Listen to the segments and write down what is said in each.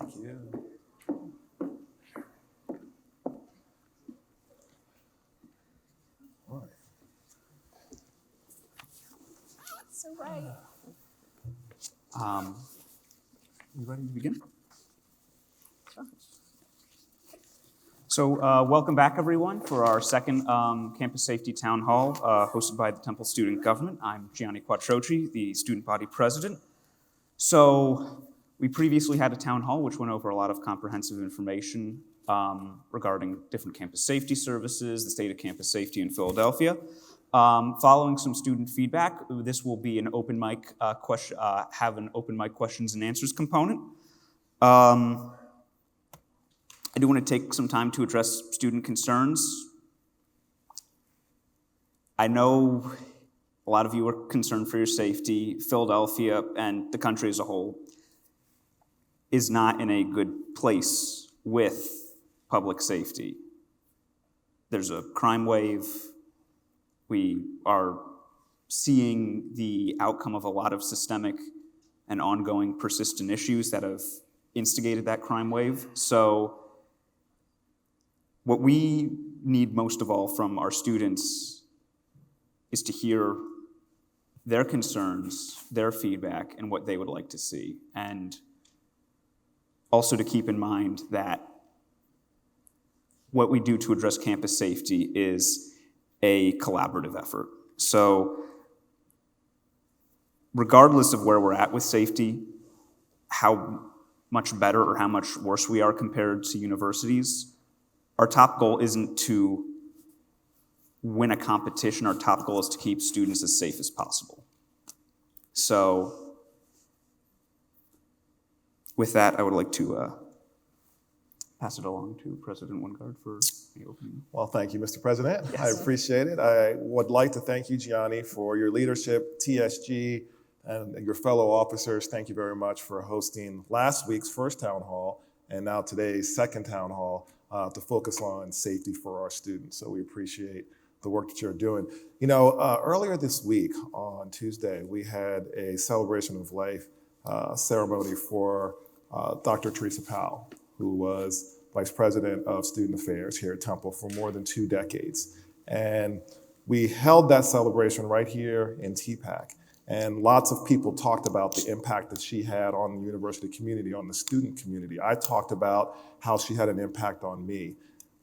Thank you. All right. So right. You ready to begin? So welcome back, everyone, for our second Campus Safety Town Hall hosted by the Temple Student Government. I'm Gianni Quattrocchi, the Student Body President. So we previously had a town hall which went over a lot of comprehensive information regarding different campus safety services, the state of campus safety in Philadelphia. Following some student feedback, this will be an open mic have an open mic questions and answers component. I do want to take some time to address student concerns. I know a lot of you are concerned for your safety. Philadelphia and the country as a whole is not in a good place with public safety. There's a crime wave. We are seeing the outcome of a lot of systemic and ongoing persistent issues that have instigated that crime wave. So what we need most of all from our students is to hear their concerns, their feedback, and what they would like to see. And also to keep in mind that what we do to address campus safety is a collaborative effort. So regardless of where we're at with safety, how much better or how much worse we are compared to universities, our top goal isn't to win a competition. Our top goal is to keep students as safe as possible. So with that, I would like to pass it along to President Wingard for the opening. Well, thank you, Mr. President. Yes. I appreciate it. I would like to thank you, Gianni, for your leadership, TSG, and your fellow officers. Thank you very much for hosting last week's first town hall and now today's second town hall to focus on safety for our students. So we appreciate the work that you're doing. You know, earlier this week on Tuesday, we had a celebration of life ceremony for Dr. Teresa Powell, who was Vice President of Student Affairs here at Temple for more than 2 decades. And we held that celebration right here in TPAC. And lots of people talked about the impact that she had on the university community, on the student community. I talked about how she had an impact on me.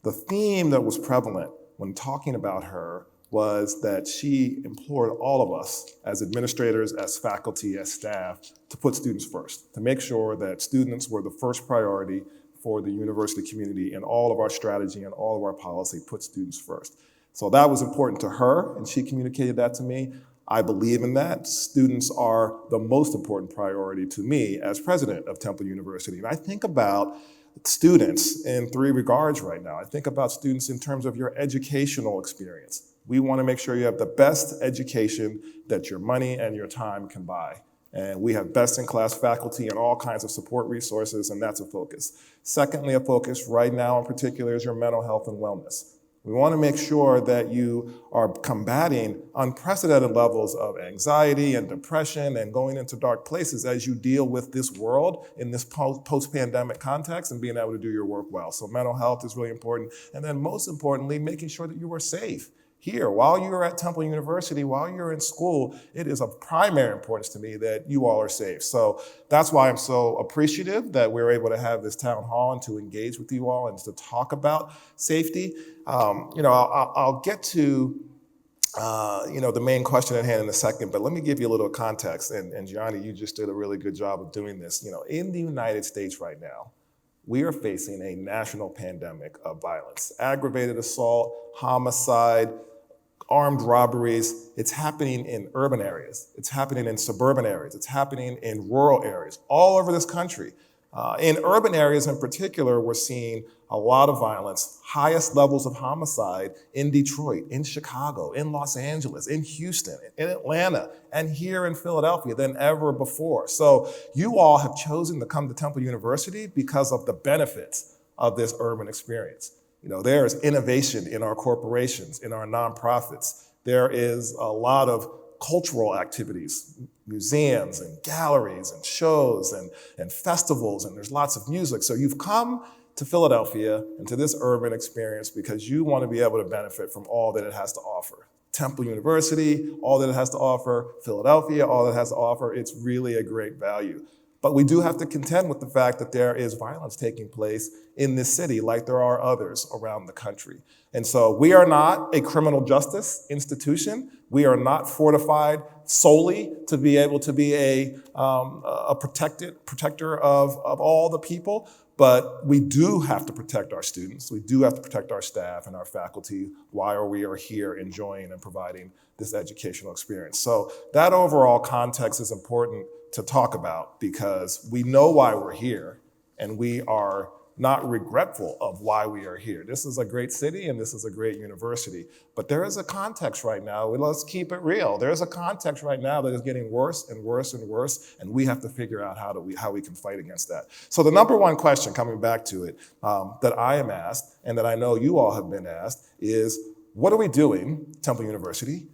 The theme that was prevalent when talking about her was that she implored all of us as administrators, as faculty, as staff, to put students first, to make sure that students were the first priority for the university community, and all of our strategy and all of our policy put students first. So that was important to her, and she communicated that to me. I believe in that. Students are the most important priority to me as president of Temple University. And I think about students in 3 regards right now. I think about students in terms of your educational experience. We want to make sure you have the best education that your money and your time can buy. And we have best-in-class faculty and all kinds of support resources, and that's a focus. Secondly, a focus right now in particular is your mental health and wellness. We want to make sure that you are combating unprecedented levels of anxiety and depression and going into dark places as you deal with this world in this post-pandemic context and being able to do your work well. So mental health is really important. And then most importantly, making sure that you are safe. Here, while you're at Temple University, while you're in school, it is of primary importance to me that you all are safe. So that's why I'm so appreciative that we're able to have this town hall and to engage with you all and to talk about safety. I'll get to the main question at hand in a second, but let me give you a little context. And Gianni, you just did a really good job of doing this. You know, in the United States right now, we are facing a national pandemic of violence, aggravated assault, homicide, armed robberies. It's happening in urban areas. It's happening in suburban areas. It's happening in rural areas all over this country. In urban areas in particular, we're seeing a lot of violence, highest levels of homicide in Detroit, in Chicago, in Los Angeles, in Houston, in Atlanta, and here in Philadelphia than ever before. So you all have chosen to come to Temple University because of the benefits of this urban experience. You know, there is innovation in our corporations, in our nonprofits. There is a lot of cultural activities, museums and galleries and shows and festivals, and there's lots of music. So you've come to Philadelphia and to this urban experience because you want to be able to benefit from all that it has to offer. Temple University, all that it has to offer, Philadelphia, all that it has to offer, it's really a great value. But we do have to contend with the fact that there is violence taking place in this city like there are others around the country. And so we are not a criminal justice institution. We are not fortified solely to be able to be a protector of all the people. But we do have to protect our students. We do have to protect our staff and our faculty while we are here enjoying and providing this educational experience. So that overall context is important to talk about because we know why we're here and we are not regretful of why we are here. This is a great city and this is a great university, but there is a context right now, let's keep it real. There's a context right now that is getting worse and worse and worse, and we have to figure out how we can fight against that. So the number one question, coming back to it, that I am asked, and that I know you all have been asked, is what are we doing, Temple University,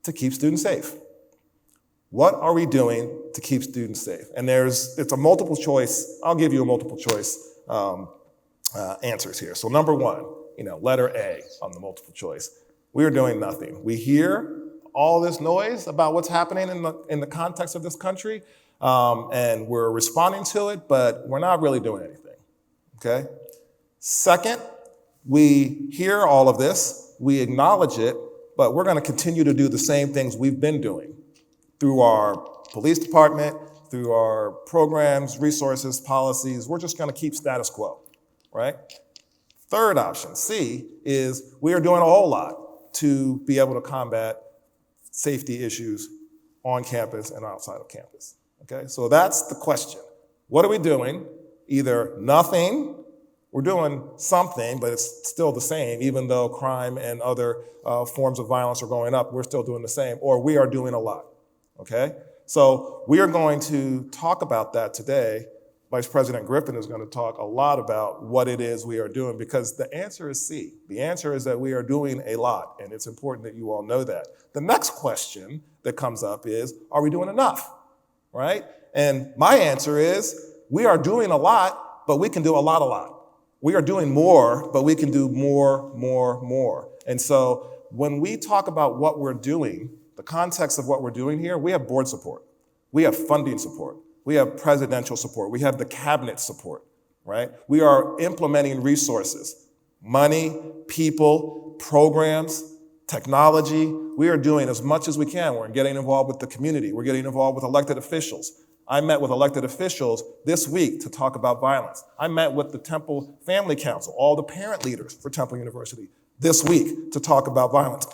to keep students safe? What are we doing to keep students safe? And it's a multiple choice, I'll give you a multiple choice answers here. So number one, letter A on the multiple choice. We are doing nothing. We hear all this noise about what's happening in the context of this country, and we're responding to it, but we're not really doing anything, okay? Second, we hear all of this, we acknowledge it, but we're gonna continue to do the same things we've been doing through our police department, through our programs, resources, policies. We're just gonna keep status quo, right? Third option, C, is we are doing a whole lot to be able to combat safety issues on campus and outside of campus, okay? So that's the question. What are we doing? Either nothing, we're doing something, but it's still the same, even though crime and other forms of violence are going up, we're still doing the same, or we are doing a lot, okay? So we are going to talk about that today. Vice President Griffin is going to talk a lot about what it is we are doing because the answer is C. The answer is that we are doing a lot, and it's important that you all know that. The next question that comes up is, are we doing enough, right? And my answer is, we are doing a lot, but we can do a lot. We are doing more, but we can do more. And so when we talk about what we're doing, the context of what we're doing here, we have board support. We have funding support. We have presidential support. We have the cabinet support, right? We are implementing resources, money, people, programs, technology. We are doing as much as we can. We're getting involved with the community. We're getting involved with elected officials. I met with elected officials this week to talk about violence. I met with the Temple Family Council, all the parent leaders for Temple University, this week to talk about violence.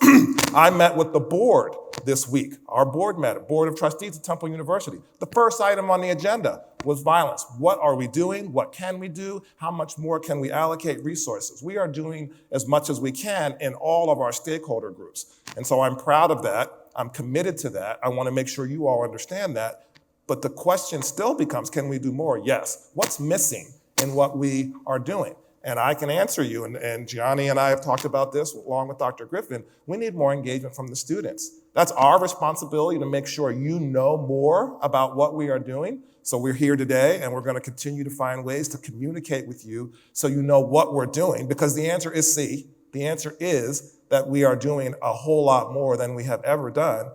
I met with the board this week. Our board met, Board of Trustees at Temple University. The first item on the agenda was violence. What are we doing? What can we do? How much more can we allocate resources? We are doing as much as we can in all of our stakeholder groups. And so I'm proud of that. I'm committed to that. I want to make sure you all understand that. But the question still becomes, can we do more? Yes. What's missing in what we are doing? And I can answer you, and Gianni and I have talked about this along with Dr. Griffin. We need more engagement from the students. That's our responsibility to make sure you know more about what we are doing. So we're here today, and we're going to continue to find ways to communicate with you so you know what we're doing, because the answer is C. The answer is that we are doing a whole lot more than we have ever done.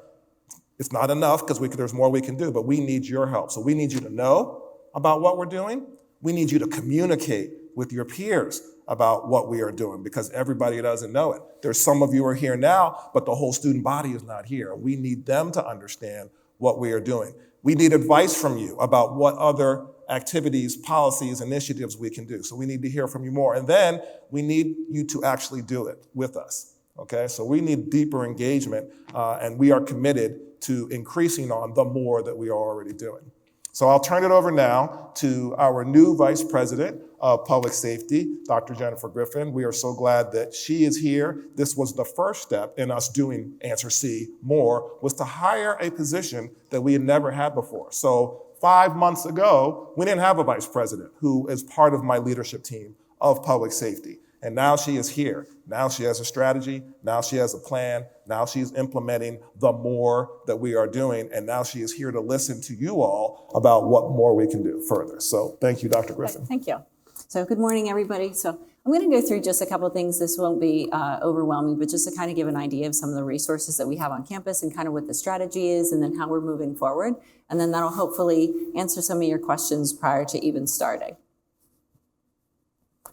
It's not enough because there's more we can do, but we need your help. So we need you to know about what we're doing. We need you to communicate with your peers about what we are doing because everybody doesn't know it. There's some of you are here now, but the whole student body is not here. We need them to understand what we are doing. We need advice from you about what other activities, policies, initiatives we can do. So we need to hear from you more. And then we need you to actually do it with us, okay? So we need deeper engagement, and we are committed to increasing on the more that we are already doing. So I'll turn it over now to our new Vice President of Public Safety, Dr. Jennifer Griffin. We are so glad that she is here. This was the first step in us doing answer C, more, was to hire a position that we had never had before. So 5 months ago, we didn't have a vice president who is part of my leadership team of public safety. And now she is here. Now she has a strategy. Now she has a plan. Now she's implementing the more that we are doing. And now she is here to listen to you all about what more we can do further. So thank you, Dr. Griffin. Thank you. So good morning, everybody. So I'm going to go through just a couple of things. This won't be overwhelming, but just to kind of give an idea of some of the resources that we have on campus and kind of what the strategy is and then how we're moving forward. And then that'll hopefully answer some of your questions prior to even starting.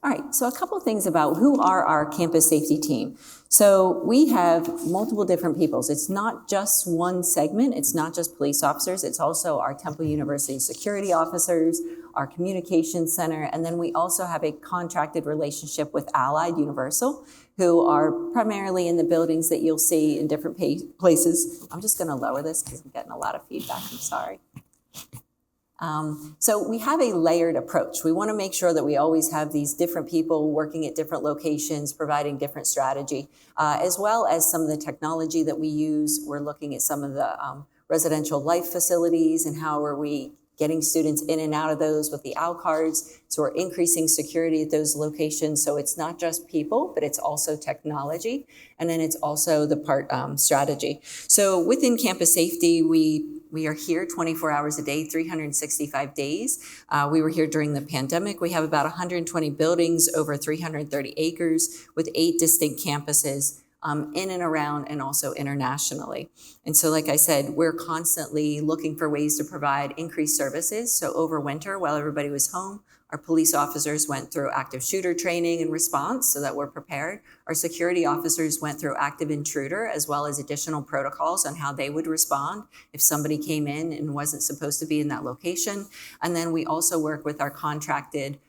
All right, so a couple of things about who are our campus safety team. So we have multiple different peoples. It's not just one segment. It's not just police officers. It's also our Temple University security officers, our communications center, and then we also have a contracted relationship with Allied Universal, who are primarily in the buildings that you'll see in different places. I'm just gonna lower this because I'm getting a lot of feedback, I'm sorry. So we have a layered approach. We want to make sure that we always have these different people working at different locations, providing different strategy, as well as some of the technology that we use. We're looking at some of the residential life facilities and how are we getting students in and out of those with the OWL cards. So we're increasing security at those locations. So it's not just people, but it's also technology. And then it's also the part strategy. So within campus safety, we are here 24 hours a day, 365 days. We were here during the pandemic. We have about 120 buildings, over 330 acres with 8 distinct campuses in and around and also internationally. And so like I said, we're constantly looking for ways to provide increased services. So over winter, while everybody was home, our police officers went through active shooter training and response so that we're prepared. Our security officers went through active intruder as well as additional protocols on how they would respond if somebody came in and wasn't supposed to be in that location. And then we also work with our contracted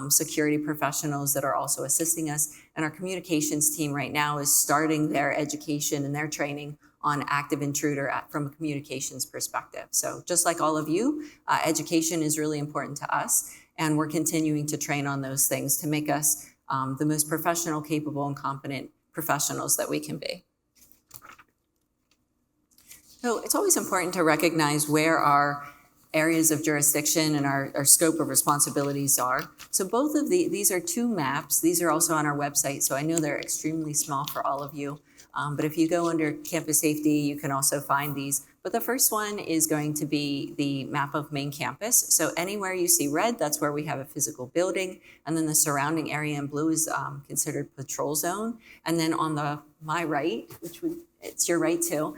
security professionals that are also assisting us. And our communications team right now is starting their education and their training on active intruder from a communications perspective. So just like all of you, education is really important to us. And we're continuing to train on those things to make us the most professional, capable, and competent professionals that we can be. So it's always important to recognize where our areas of jurisdiction and our scope of responsibilities are. So both of these are 2 maps. These are also on our website, so I know they're extremely small for all of you. But if you go under campus safety, you can also find these. But the first one is going to be the map of main campus. So anywhere you see red, that's where we have a physical building. And then the surrounding area in blue is considered patrol zone. And then on my right, it's your right too,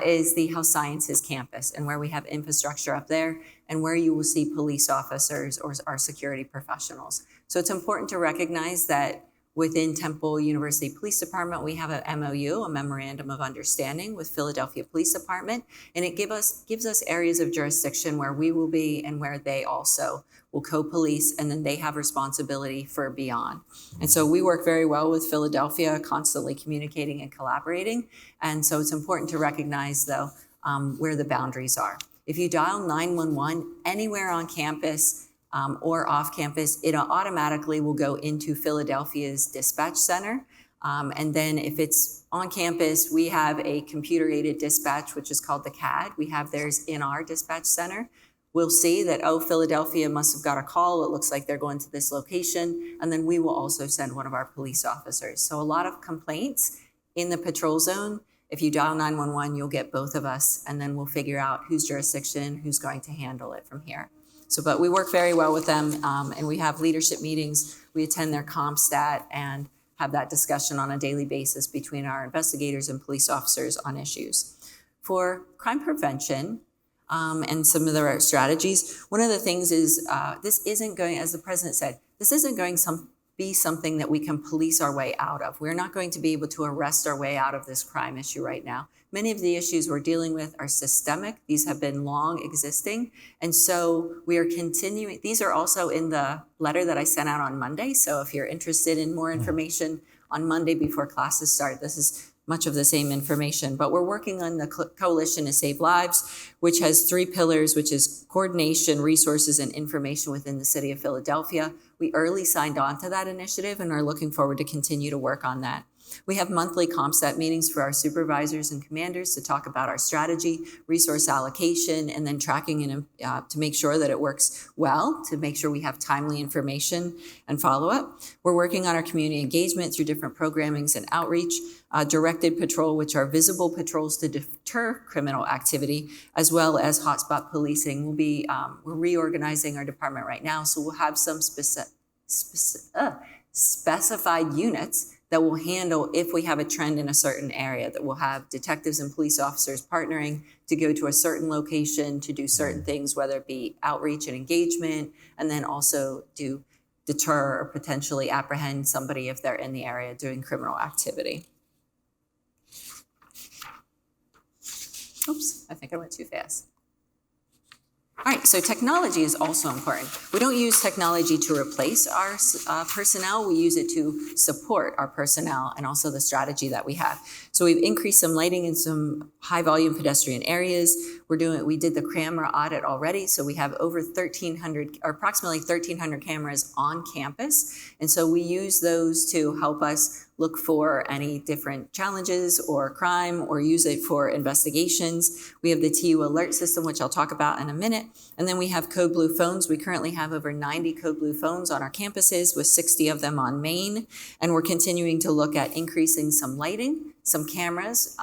is the health sciences campus and where we have infrastructure up there and where you will see police officers or our security professionals. So it's important to recognize that within Temple University Police Department, we have a MOU, a Memorandum of Understanding with Philadelphia Police Department, and it gives us areas of jurisdiction where we will be and where they also will co-police, and then they have responsibility for beyond. And so we work very well with Philadelphia, constantly communicating and collaborating, and so it's important to recognize, though, where the boundaries are. If you dial 911 anywhere on campus, or off campus, it automatically will go into Philadelphia's dispatch center. And then if it's on campus, we have a computer-aided dispatch, which is called the CAD. We have theirs in our dispatch center. We'll see that, oh, Philadelphia must have got a call. It looks like they're going to this location. And then we will also send one of our police officers. So a lot of complaints in the patrol zone. If you dial 911, you'll get both of us, and then we'll figure out whose jurisdiction, who's going to handle it from here. So, but we work very well with them, and we have leadership meetings. We attend their comp stat and have that discussion on a daily basis between our investigators and police officers on issues. For crime prevention and some of their strategies, one of the things is this isn't going, as the president said, this isn't going to be something that we can police our way out of. We're not going to be able to arrest our way out of this crime issue right now. Many of the issues we're dealing with are systemic. These have been long existing. And so we are continuing. These are also in the letter that I sent out on Monday. So if you're interested in more information on Monday before classes start, this is much of the same information. But we're working on the Coalition to Save Lives, which has 3 pillars, which is coordination, resources, and information within the city of Philadelphia. We early signed on to that initiative and are looking forward to continue to work on that. We have monthly CompStat meetings for our supervisors and commanders to talk about our strategy, resource allocation, and then tracking to make sure that it works well, to make sure we have timely information and follow-up. We're working on our community engagement through different programmings and outreach, directed patrol, which are visible patrols to deter criminal activity, as well as hotspot policing. We're reorganizing our department right now, so we'll have some specified units that will handle if we have a trend in a certain area, that will have detectives and police officers partnering to go to a certain location to do certain things, whether it be outreach and engagement, and then also to deter or potentially apprehend somebody if they're in the area doing criminal activity. Oops, I think I went too fast. All right, so technology is also important. We don't use technology to replace our personnel. We use it to support our personnel and also the strategy that we have. So we've increased some lighting in some high volume pedestrian areas. We did the camera audit already. So we have over 1,300 or approximately 1,300 cameras on campus. And so we use those to help us look for any different challenges or crime, or use it for investigations. We have the TU alert system, which I'll talk about in a minute. And then we have Code Blue phones. We currently have over 90 Code Blue phones on our campuses, with 60 of them on Main. And we're continuing to look at increasing some lighting, some cameras,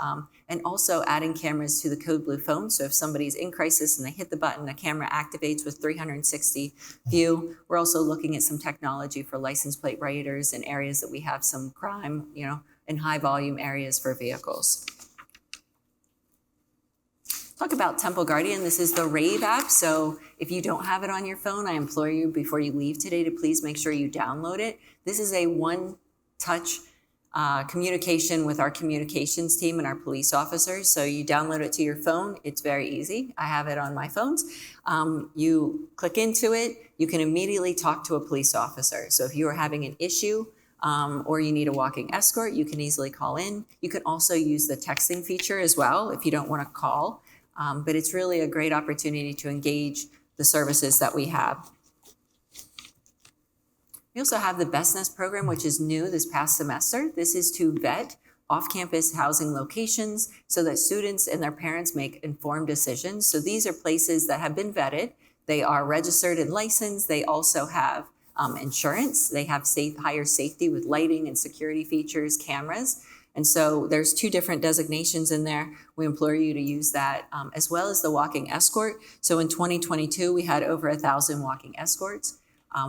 and also adding cameras to the Code Blue phone. So if somebody's in crisis and they hit the button, the camera activates with 360 view. We're also looking at some technology for license plate readers in areas that we have some crime, in high volume areas for vehicles. Talk about Temple Guardian. This is the Rave app. So if you don't have it on your phone, I implore you before you leave today to please make sure you download it. This is a one-touch communication with our communications team and our police officers. So you download it to your phone. It's very easy. I have it on my phones. You click into it. You can immediately talk to a police officer. So if you are having an issue or you need a walking escort, you can easily call in. You can also use the texting feature as well if you don't want to call. But it's really a great opportunity to engage the services that we have. We also have the Best Nest program, which is new this past semester. This is to vet off-campus housing locations so that students and their parents make informed decisions. So these are places that have been vetted. They are registered and licensed. They also have insurance. They have higher safety with lighting and security features, cameras. And so there's 2 different designations in there. We implore you to use that, as well as the walking escort. So in 2022, we had over 1,000 walking escorts.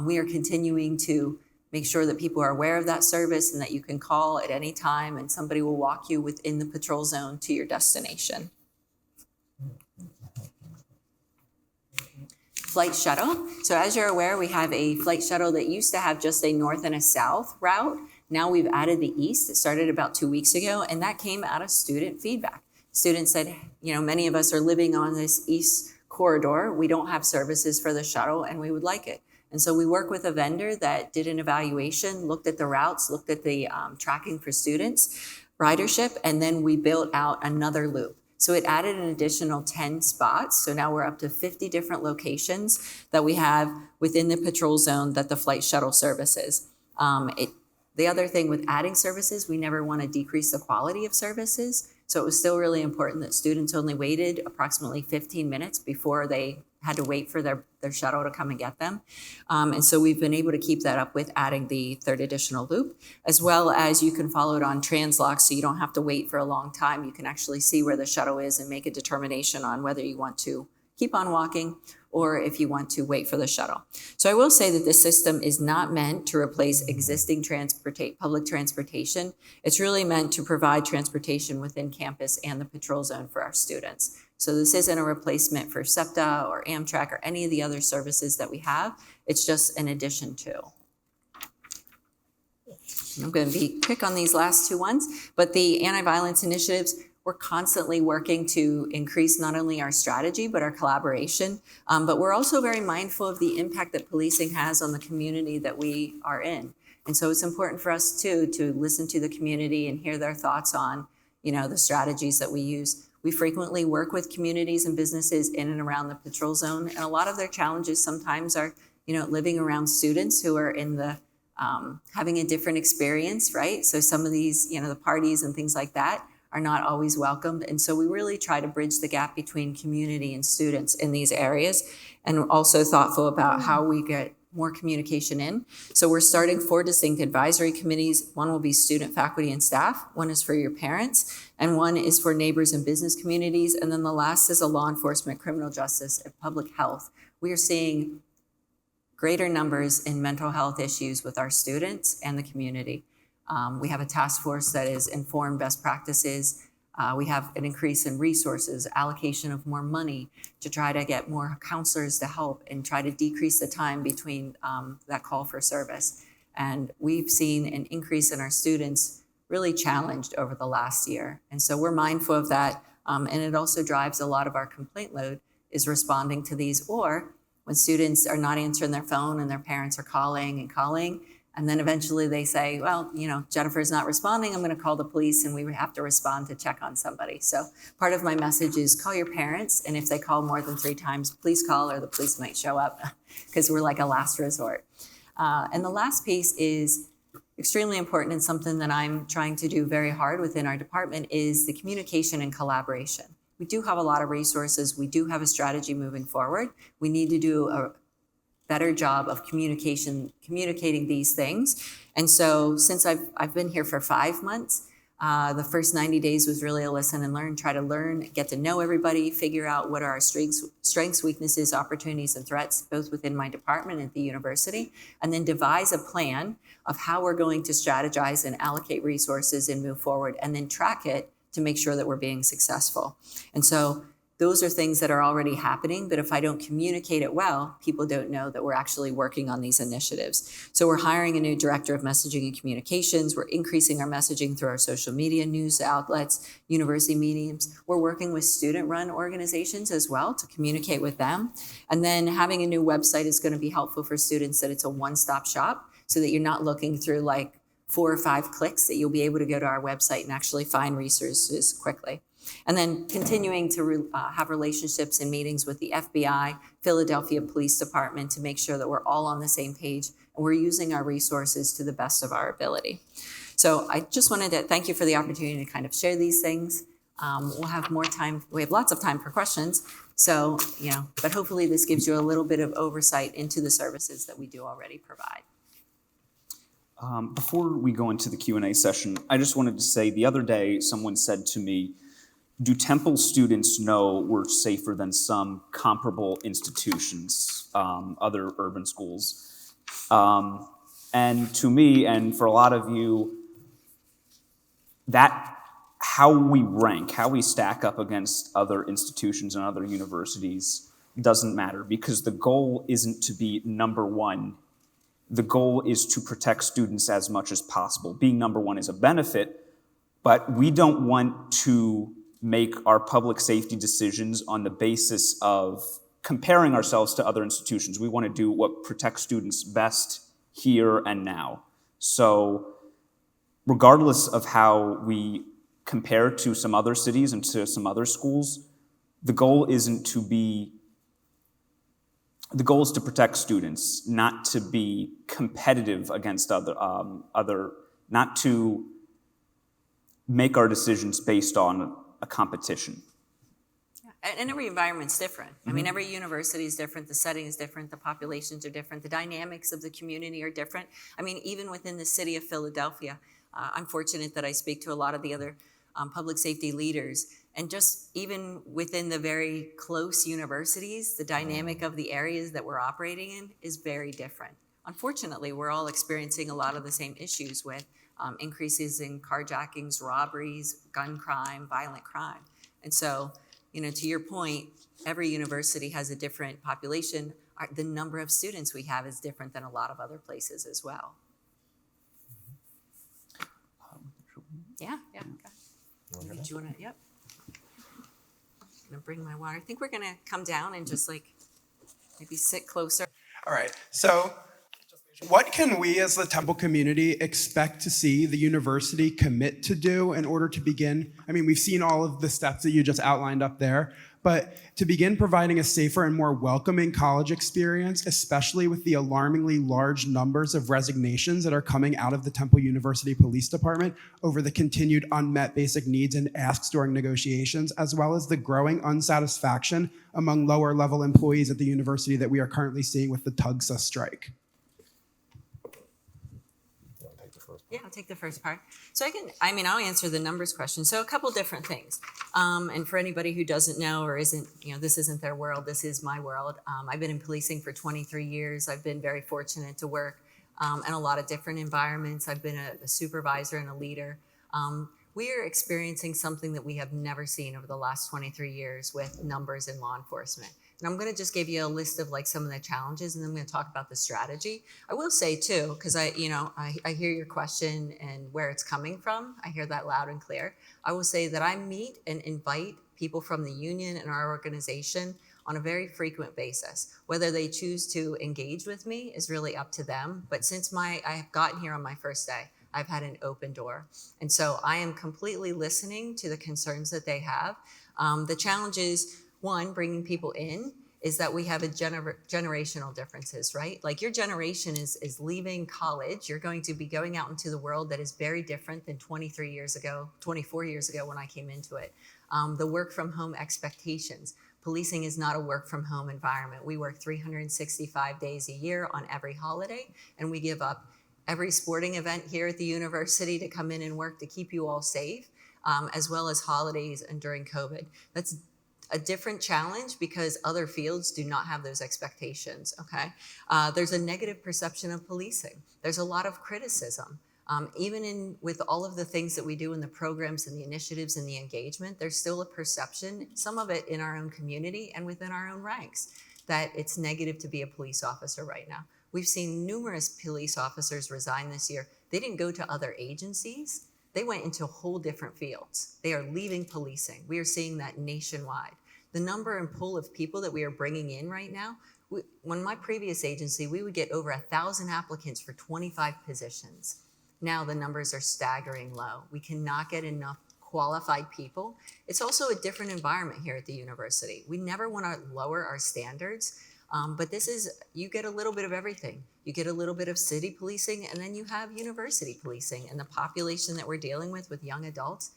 We are continuing to make sure that people are aware of that service and that you can call at any time and somebody will walk you within the patrol zone to your destination. Flight shuttle. So as you're aware, we have a flight shuttle that used to have just a north and a south route. Now we've added the east. It started about 2 weeks ago, and that came out of student feedback. Students said, many of us are living on this east corridor. We don't have services for the shuttle, and we would like it. And so we work with a vendor that did an evaluation, looked at the routes, looked at the tracking for students, ridership, and then we built out another loop. So it added an additional 10 spots. So now we're up to 50 different locations that we have within the patrol zone that the flight shuttle services. The other thing with adding services, we never want to decrease the quality of services. So it was still really important that students only waited approximately 15 minutes before they had to wait for their shuttle to come and get them. And so we've been able to keep that up with adding the 3rd additional loop, as well as you can follow it on Translock, so you don't have to wait for a long time. You can actually see where the shuttle is and make a determination on whether you want to keep on walking or if you want to wait for the shuttle. So I will say that this system is not meant to replace existing public transportation. It's really meant to provide transportation within campus and the patrol zone for our students. So this isn't a replacement for SEPTA or Amtrak or any of the other services that we have. It's just an addition to. I'm going to be quick on these last 2 ones, but the anti-violence initiatives, we're constantly working to increase not only our strategy, but our collaboration. But we're also very mindful of the impact that policing has on the community that we are in. And so it's important for us too, to listen to the community and hear their thoughts on, the strategies that we use. We frequently work with communities and businesses in and around the patrol zone. And a lot of their challenges sometimes are, living around students who are in the having a different experience, right? So some of these, the parties and things like that are not always welcomed. And so we really try to bridge the gap between community and students in these areas, and also thoughtful about how we get more communication in. So we're starting 4 distinct advisory committees. One will be student, faculty, and staff. One is for your parents, and one is for neighbors and business communities. And then the last is a law enforcement, criminal justice, and public health. We are seeing greater numbers in mental health issues with our students and the community. We have a task force that is informed best practices. We have an increase in resources, allocation of more money to try to get more counselors to help and try to decrease the time between that call for service. And we've seen an increase in our students really challenged over the last year. And so we're mindful of that. And it also drives a lot of our complaint load is responding to these, or when students are not answering their phone and their parents are calling, and then eventually they say, well, Jennifer's not responding, I'm going to call the police, and we have to respond to check on somebody. So part of my message is call your parents, and if they call more than 3 times, please call, or the police might show up, because we're like a last resort. And the last piece is extremely important, and something that I'm trying to do very hard within our department is the communication and collaboration. We do have a lot of resources. We do have a strategy moving forward. We need to do a better job of communicating these things. And so since I've been here for 5 months, the first 90 days was really a listen and learn, try to learn, get to know everybody, figure out what are our strengths, weaknesses, opportunities, and threats, both within my department and at the university, and then devise a plan of how we're going to strategize and allocate resources and move forward, and then track it to make sure that we're being successful. And so those are things that are already happening, but if I don't communicate it well, people don't know that we're actually working on these initiatives. So we're hiring a new director of messaging and communications. We're increasing our messaging through our social media, news outlets, university mediums. We're working with student-run organizations as well to communicate with them. And then having a new website is going to be helpful for students, that it's a one-stop shop, so that you're not looking through like 4 or 5 clicks, that you'll be able to go to our website and actually find resources quickly. And then continuing to have relationships and meetings with the FBI, Philadelphia Police Department, to make sure that we're all on the same page and we're using our resources to the best of our ability. So I just wanted to thank you for the opportunity to kind of share these things. We'll have more time. We have lots of time for questions. So, but hopefully this gives you a little bit of oversight into the services that we do already provide. Before we go into the Q&A session, I just wanted to say the other day someone said to me, do Temple students know we're safer than some comparable institutions, other urban schools? And to me, and for a lot of you, that how we rank, how we stack up against other institutions and other universities doesn't matter, because the goal isn't to be number one. The goal is to protect students as much as possible. Being number one is a benefit, but we don't want to make our public safety decisions on the basis of comparing ourselves to other institutions. We want to do what protects students best here and now. So regardless of how we compare to some other cities and to some other schools, the goal is to protect students, not to be competitive against other, not to make our decisions based on a competition. Yeah. And every environment's different. Mm-hmm. I mean, every university is different, the setting is different, the populations are different, the dynamics of the community are different. I mean, even within the city of Philadelphia, I'm fortunate that I speak to a lot of the other public safety leaders. And just even within the very close universities, the dynamic of the areas that we're operating in is very different. Unfortunately, we're all experiencing a lot of the same issues with increases in carjackings, robberies, gun crime, violent crime. And so, to your point, every university has a different population. The number of students we have is different than a lot of other places as well. Yeah. Okay. Do you want to? Yep. I'm gonna bring my water. I think we're gonna come down and just maybe sit closer. All right. So just make What can we as the Temple community expect to see the university commit to do in order to begin? I mean, we've seen all of the steps that you just outlined up there, but to begin providing a safer and more welcoming college experience, especially with the alarmingly large numbers of resignations that are coming out of the Temple University Police Department over the continued unmet basic needs and asks during negotiations, as well as the growing unsatisfaction among lower level employees at the university that we are currently seeing with the TUGSA strike. Yeah, I'll take the first part. So I'll answer the numbers question. So a couple different things. And for anybody who doesn't know or isn't, this isn't their world, this is my world. I've been in policing for 23 years. I've been very fortunate to work in a lot of different environments. I've been a supervisor and a leader. We are experiencing something that we have never seen over the last 23 years with numbers in law enforcement. And I'm going to just give you a list of some of the challenges, and then I'm going to talk about the strategy. I will say too, because I hear your question and where it's coming from. I hear that loud and clear. I will say that I meet and invite people from the union and our organization on a very frequent basis. Whether they choose to engage with me is really up to them. But since I have gotten here on my first day, I've had an open door. And so I am completely listening to the concerns that they have. The challenge is, one, bringing people in, is that we have generational differences, right? Like your generation is leaving college. You're going to be going out into the world that is very different than 24 years ago when I came into it. The work from home expectations. Policing is not a work from home environment. We work 365 days a year on every holiday, and we give up every sporting event here at the university to come in and work to keep you all safe, as well as holidays and during COVID. That's a different challenge because other fields do not have those expectations, okay? There's a negative perception of policing. There's a lot of criticism. Even with all of the things that we do in the programs and the initiatives and the engagement, there's still a perception, some of it in our own community and within our own ranks, that it's negative to be a police officer right now. We've seen numerous police officers resign this year. They didn't go to other agencies. They went into whole different fields. They are leaving policing. We are seeing that nationwide. The number and pool of people that we are bringing in right now, when my previous agency, we would get over 1,000 applicants for 25 positions. Now the numbers are staggering low. We cannot get enough qualified people. It's also a different environment here at the university. We never want to lower our standards, but you get a little bit of everything. You get a little bit of city policing, and then you have university policing, and the population that we're dealing with young adults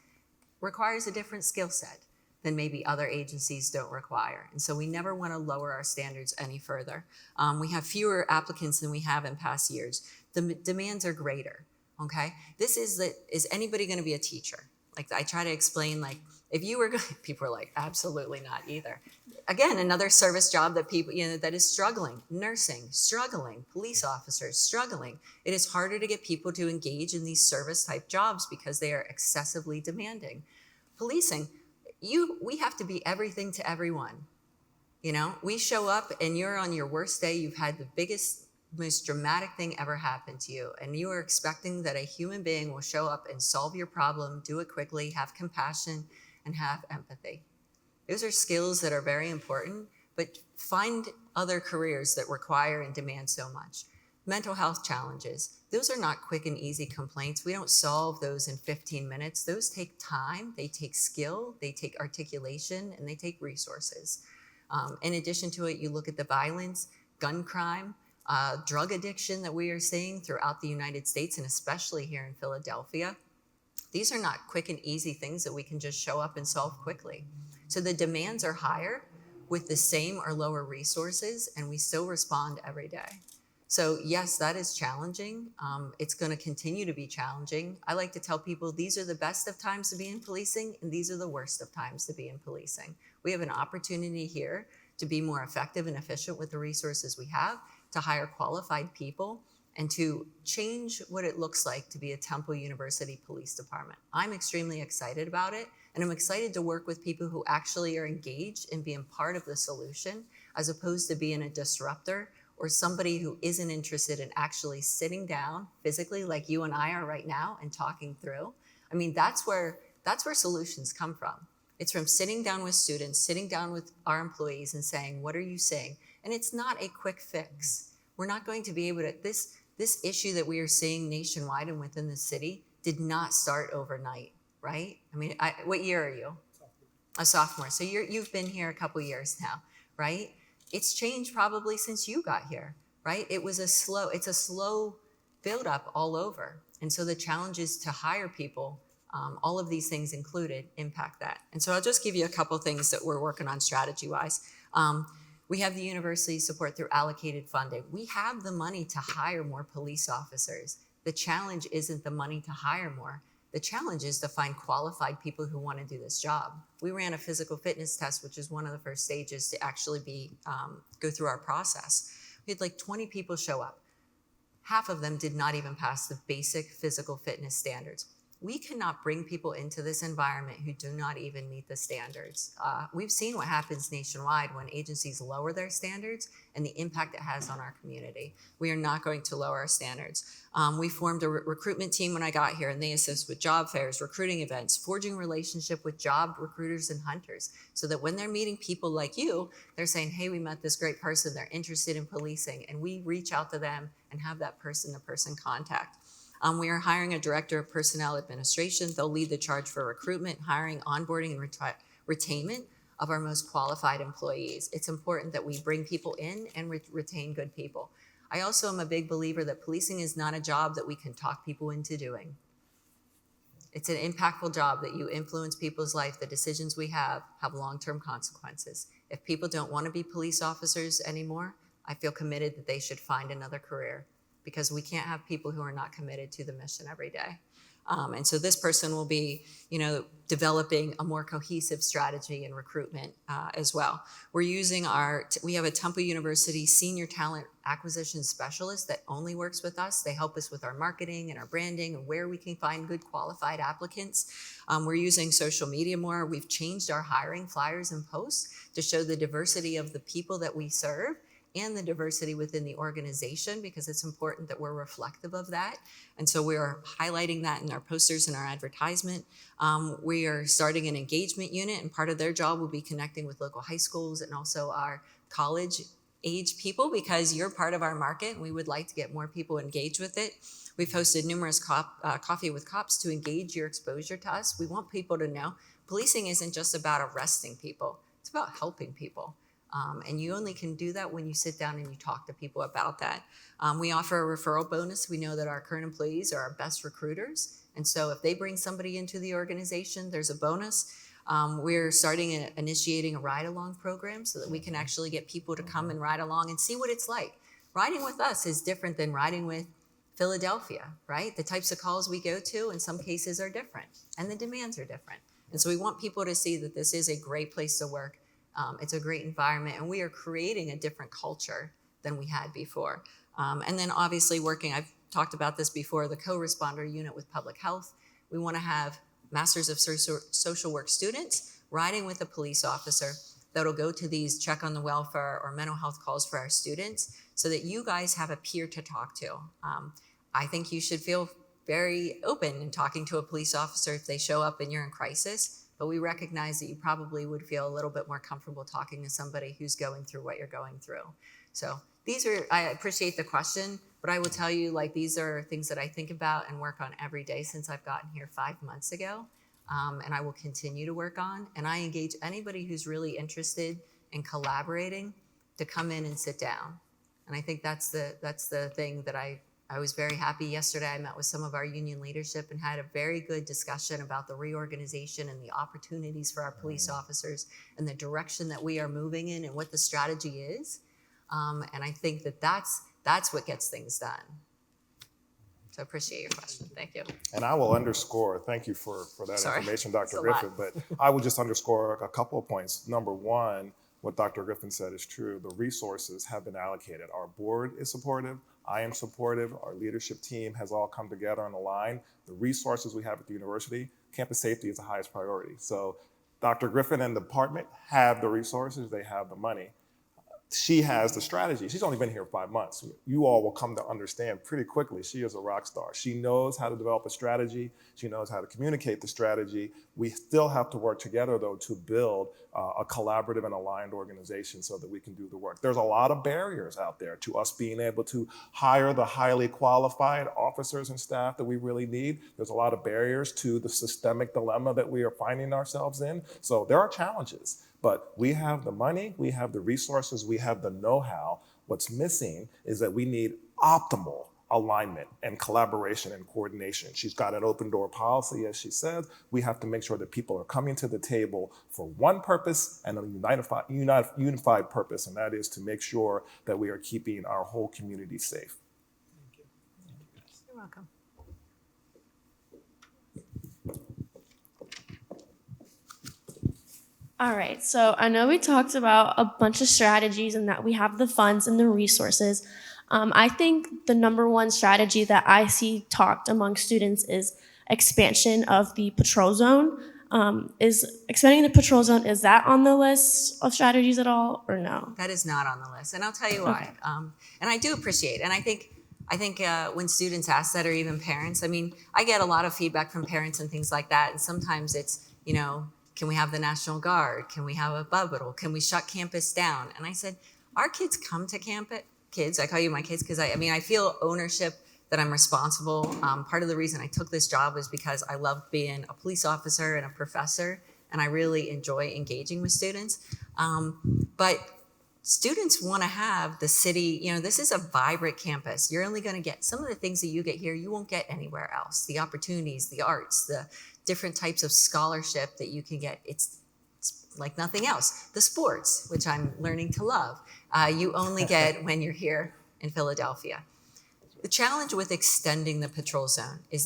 requires a different skill set than maybe other agencies don't require. And so we never want to lower our standards any further. We have fewer applicants than we have in past years. The demands are greater, okay? Is anybody going to be a teacher? Like I try to explain, if you were people are like, absolutely not either. Again, another service job that people, that is struggling. Nursing, struggling. Police officers, struggling. It is harder to get people to engage in these service type jobs because they are excessively demanding. Policing, we have to be everything to everyone. We show up and you're on your worst day. You've had the biggest, most dramatic thing ever happen to you. And you are expecting that a human being will show up and solve your problem, do it quickly, have compassion, and have empathy. Those are skills that are very important, but find other careers that require and demand so much. Mental health challenges. Those are not quick and easy complaints. We don't solve those in 15 minutes. Those take time, they take skill, they take articulation, and they take resources. In addition to it, you look at the violence, gun crime, drug addiction that we are seeing throughout the United States, and especially here in Philadelphia. These are not quick and easy things that we can just show up and solve quickly. So the demands are higher with the same or lower resources, and we still respond every day. So yes, that is challenging. It's going to continue to be challenging. I like to tell people these are the best of times to be in policing, and these are the worst of times to be in policing. We have an opportunity here to be more effective and efficient with the resources we have, to hire qualified people, and to change what it looks like to be a Temple University Police Department. I'm extremely excited about it, and I'm excited to work with people who actually are engaged in being part of the solution, as opposed to being a disruptor or somebody who isn't interested in actually sitting down physically like you and I are right now and talking through. I mean, that's where solutions come from. It's from sitting down with students, sitting down with our employees and saying, what are you saying? And it's not a quick fix. We're not going to be able to, this issue that we are seeing nationwide and within the city did not start overnight, right? I mean, what year are you? A sophomore. So you've been here a couple years now, right? It's changed probably since you got here, right? It's a slow build up all over. And so the challenges to hire people, all of these things included, impact that. And so I'll just give you a couple things that we're working on strategy wise. We have the university support through allocated funding. We have the money to hire more police officers. The challenge isn't the money to hire more. The challenge is to find qualified people who want to do this job. We ran a physical fitness test, which is one of the first stages to actually go through our process. We had like 20 people show up. Half of them did not even pass the basic physical fitness standards. We cannot bring people into this environment who do not even meet the standards. We've seen what happens nationwide when agencies lower their standards and the impact it has on our community. We are not going to lower our standards. We formed a recruitment team when I got here, and they assist with job fairs, recruiting events, forging relationship with job recruiters and hunters, so that when they're meeting people like you, they're saying, hey, we met this great person, they're interested in policing, and we reach out to them and have that person-to-person contact. We are hiring a director of personnel administration. They'll lead the charge for recruitment, hiring, onboarding, and retainment of our most qualified employees. It's important that we bring people in and retain good people. I also am a big believer that policing is not a job that we can talk people into doing. It's an impactful job that you influence people's life. The decisions we have long-term consequences. If people don't want to be police officers anymore, I feel committed that they should find another career, because we can't have people who are not committed to the mission every day. And so this person will be, developing a more cohesive strategy in recruitment as well. We have a Temple University senior talent acquisition specialist that only works with us. They help us with our marketing and our branding and where we can find good qualified applicants. We're using social media more. We've changed our hiring flyers and posts to show the diversity of the people that we serve and the diversity within the organization, because it's important that we're reflective of that. And so we are highlighting that in our posters and our advertisement. We are starting an engagement unit, and part of their job will be connecting with local high schools and also our college age people, because you're part of our market and we would like to get more people engaged with it. We've hosted numerous coffee with cops to engage your exposure to us. We want people to know policing isn't just about arresting people, it's about helping people. And you only can do that when you sit down and you talk to people about that. We offer a referral bonus. We know that our current employees are our best recruiters. And so if they bring somebody into the organization, there's a bonus. We're initiating a ride-along program so that we can actually get people to come and ride along and see what it's like. Riding with us is different than riding with Philadelphia, right? The types of calls we go to in some cases are different, and the demands are different. And so we want people to see that this is a great place to work. It's a great environment, and we are creating a different culture than we had before. And then obviously I've talked about this before, the co-responder unit with public health. We want to have Masters of Social Work students riding with a police officer that'll go to these check on the welfare or mental health calls for our students, so that you guys have a peer to talk to. I think you should feel very open in talking to a police officer if they show up and you're in crisis. But we recognize that you probably would feel a little bit more comfortable talking to somebody who's going through what you're going through. So I appreciate the question, but I will tell you, these are things that I think about and work on every day since I've gotten here 5 months ago. And I will continue to work on. And I engage anybody who's really interested in collaborating to come in and sit down. And I think that's the thing that I was very happy. Yesterday, I met with some of our union leadership and had a very good discussion about the reorganization and the opportunities for our police officers and the direction that we are moving in and what the strategy is. And I think that's what gets things done. So I appreciate your question. Thank you. And I will underscore, thank you for that information, Dr. Griffin, but I will just underscore a couple of points. Number one, what Dr. Griffin said is true. The resources have been allocated. Our board is supportive. I am supportive. Our leadership team has all come together on the line. The resources we have at the university, campus safety is the highest priority. So Dr. Griffin and the department have the resources. They have the money. she has the strategy. She's only been here 5 months. You all will come to understand pretty quickly she is a rock star. She knows how to develop a strategy. She knows how to communicate the strategy. We still have to work together, though, to build a collaborative and aligned organization so that we can do the work. There's a lot of barriers out there to us being able to hire the highly qualified officers and staff that we really need. There's a lot of barriers to the systemic dilemma that we are finding ourselves in. So there are challenges. But we have the money, we have the resources, we have the know-how. What's missing is that we need optimal alignment and collaboration and coordination. She's got an open door policy, as she said. We have to make sure that people are coming to the table for one purpose and a unified purpose, and that is to make sure that we are keeping our whole community safe. You're welcome. All right, so I know we talked about a bunch of strategies and that we have the funds and the resources. I think the number one strategy that I see talked among students is expansion of the patrol zone. Is expanding the patrol zone, is that on the list of strategies at all or no? That is not on the list, and I'll tell you why. Okay. And I do appreciate, and I think when students ask that, or even parents, I mean, I get a lot of feedback from parents and things like that, and sometimes it's, can we have the National Guard? Can we have a bubble? Can we shut campus down? And I said, our kids come to campus. Kids, I call you my kids because I feel ownership that I'm responsible. Part of the reason I took this job is because I love being a police officer and a professor, and I really enjoy engaging with students. But students want to have the city, this is a vibrant campus. You're only going to get some of the things that you get here, you won't get anywhere else. The opportunities, the arts, the different types of scholarship that you can get. It's like nothing else. The sports, which I'm learning to love, you only get when you're here in Philadelphia. The challenge with extending the patrol zone is